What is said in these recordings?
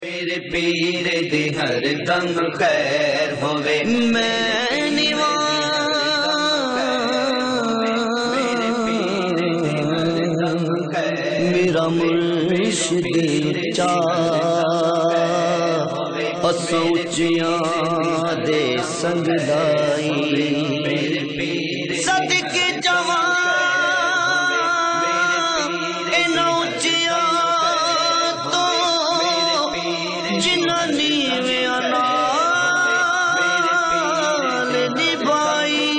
میرے پیر دی ہر دم خیر ہوے میں میرا مرشد چاہ اسوچیاں دے سنگ لائی صدقے جوان ان اچیاں تو جنہ نیویاں نال نبھائی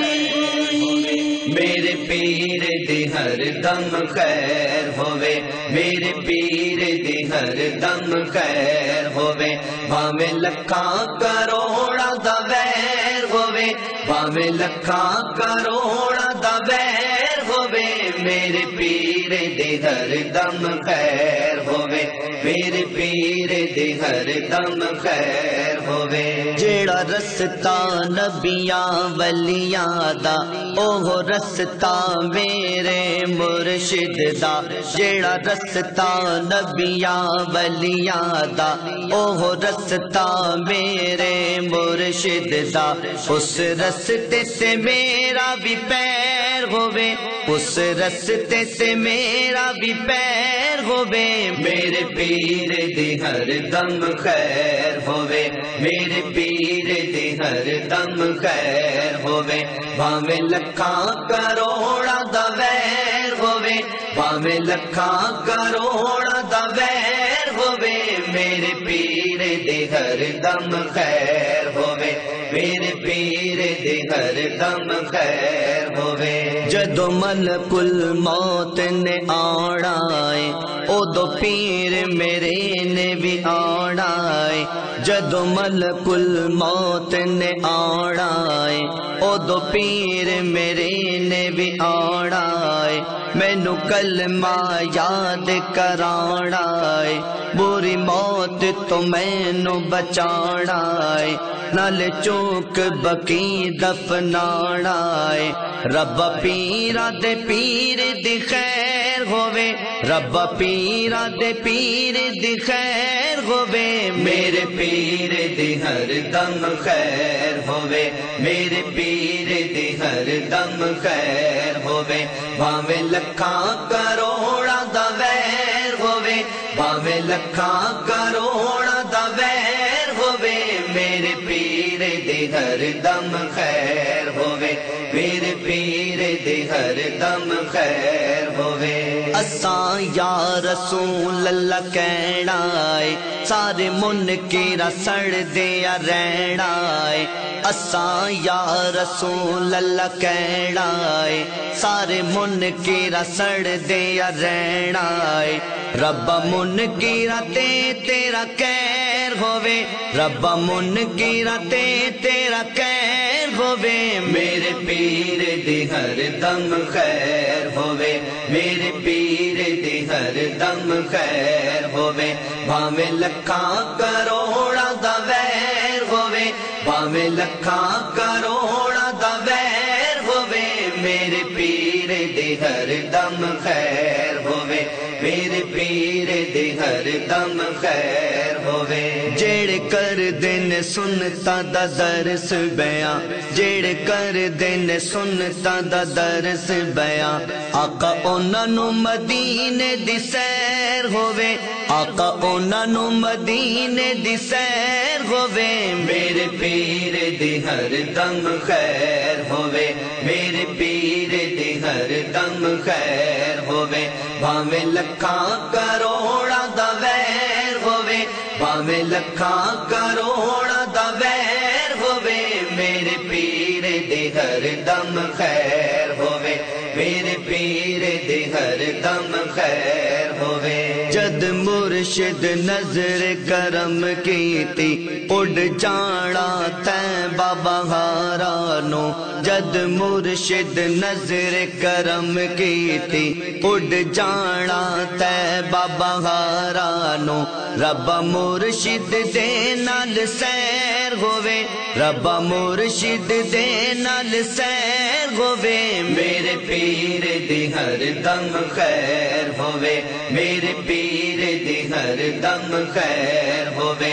میرے پیر دی ہر دم خیر ہوے میرے پیر دی ہر دم خیر ہوے بھاویں لکھاں کروڑاں دا ویر ہوے بھاویں لکھاں کروڑاں دا ویر ہوے میرے پیر دی ہر دم خیر ہوے میرے پیر دی ہر دم خیر ہوے جیڑا رستہ نبیاں ولیاں دا اوہ رستہ میرے مرشد دا جیڑا رستہ نبیاں ولیاں دا اوہ رستہ میرے مرشد دا اس رستے سے میرا بھی پیر ہوے اس رستے سے میرا بھی پیر ہوے میرے پیر دی ہر دم خیر ہوے میرے پیر دی ہر دم خیر ہوے بھاویں لکھاں کروڑاں دا ویر ہوے بھاویں لکھاں کروڑاں دا ویر ہوے میرے پیر دی ہر دم خیر ہوے میرے پیر دی ہر دم خیر ہوے جدو ملک الموت نے آنا ہے ادو پیر میرے نے بھی آنا ہے جدو ملک الموت نے آنا ہے ادو پیر میرے نے بھی آنا ہے مینو کلمہ یاد کرانا ہے بری موت تو مینو بچانا ہے نال چوک بکی دفنانا ہے رب پیرا دے پیر دی خیر ہوے رب پیرا دے پیر دی خیر ہوے میرے پیر دی ہر دم خیر ہوے میرے پیر دی ہر دم خیر ہوے بھاویں لکھاں کروڑاں دا ویر ہوے بھاویں لکھاں کروڑاں دا ویر ہوے میرے پیر دی ہر دم خیر ہوے میرے پیر دی ہر دم خیر ہوے اساں یا رسول اللہ کہنا ہے سارے منکراں سڑ دیا رہنا ہے اساں یا رسول اللہ کہنا ہے سارے منکراں سڑ دیا رہنا ہے رب منکراں تے تیرا خیر ہوے رب منکراں تے تیرا خیر ہوے میرے پیر دی ہر دم خیر ہوے میرے پیر دی ہر دم خیر ہوے بھاویں لکھاں کروڑاں دا ویر ہوے بھاویں لکھاں کروڑاں دا ویر ہوے میرے پیر دی ہر دم خیر ہوے میرے پیر دی ہر دم خیر ہوے جیڑے کر دن سنتا دا درس بیاں جیڑے کر دن سنتا دا درس بیاں آقا انہاں نوں مدینے دی سیر ہوے آقا انہاں نوں مدینے دی سیر ہوے میرے پیر دی ہر دم خیر ہوے میرے پیر دی ہر دم خیر ہوے بھاویں لکھاں کروڑاں دا ویر ہوے بھاویں لکھاں کروڑاں دا ویر ہوے میرے پیر دی ہر دم خیر ہوے میرے پیر دی ہر دم خیر ہوے جد مرشد نظر کرم کیتی اڑ جانا تیں بابا ہارانو جد مرشد نظر کرم کیتی اڑ جانا تے بابا ہارانو رب مرشد دے نال سیر ہوے رب مرشد دے نال سیر ہوے میرے پیر دی ہر دم خیر ہوے میرے پیر دی ہر دم خیر ہوے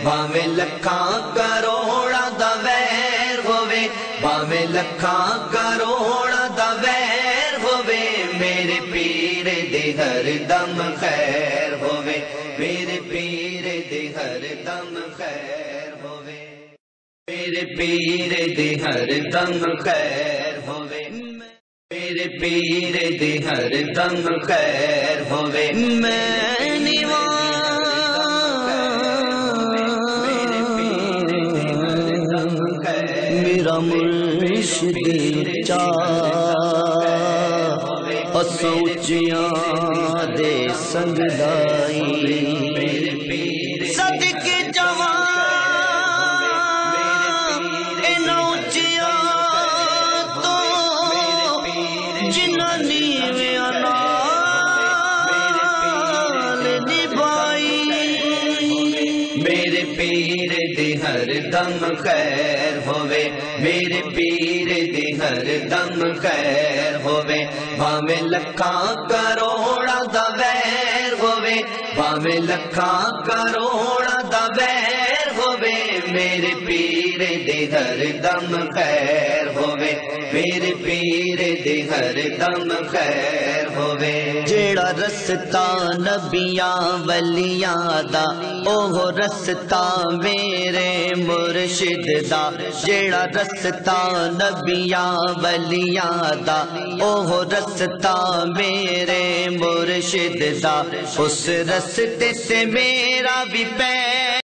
بھاویں لکھاں کروڑاں دا ویر ہووے بھاویں لکھاں کروڑاں دا ویر ہووے میرے پیر دے ہر دم خیر ہووے میرے پیر دے ہر دم خیر ہووے میرے پیر دے ہر دم خیر ہووے میرے پیر دے ہر دم خیر ہووے میں میرا مرشد چاہ اسوچیاں دے سنگ لائی صدقے جوان ان اچیاں تو جنہ نیویاں نال نبھائی میرے پیر دے ہر دم خیر ہووے میرے پیر دے ہر دم خیر ہووے بھاویں لکھاں کروڑاں دا ویر ہووے بھاویں لکھاں کروڑاں دا ویر ہووے میرے پیر دے ہر دم خیر ہووے میرے پیر دے ہر دم خیر ہووے جیڑا رستہ نبیاں ولیاں دا اوہ رستہ میرے مرشد دا جیڑا رستہ نبیاں ولیاں دا اوہ رستہ میرے مرشد دا اس رستے سے میرا بھی پیر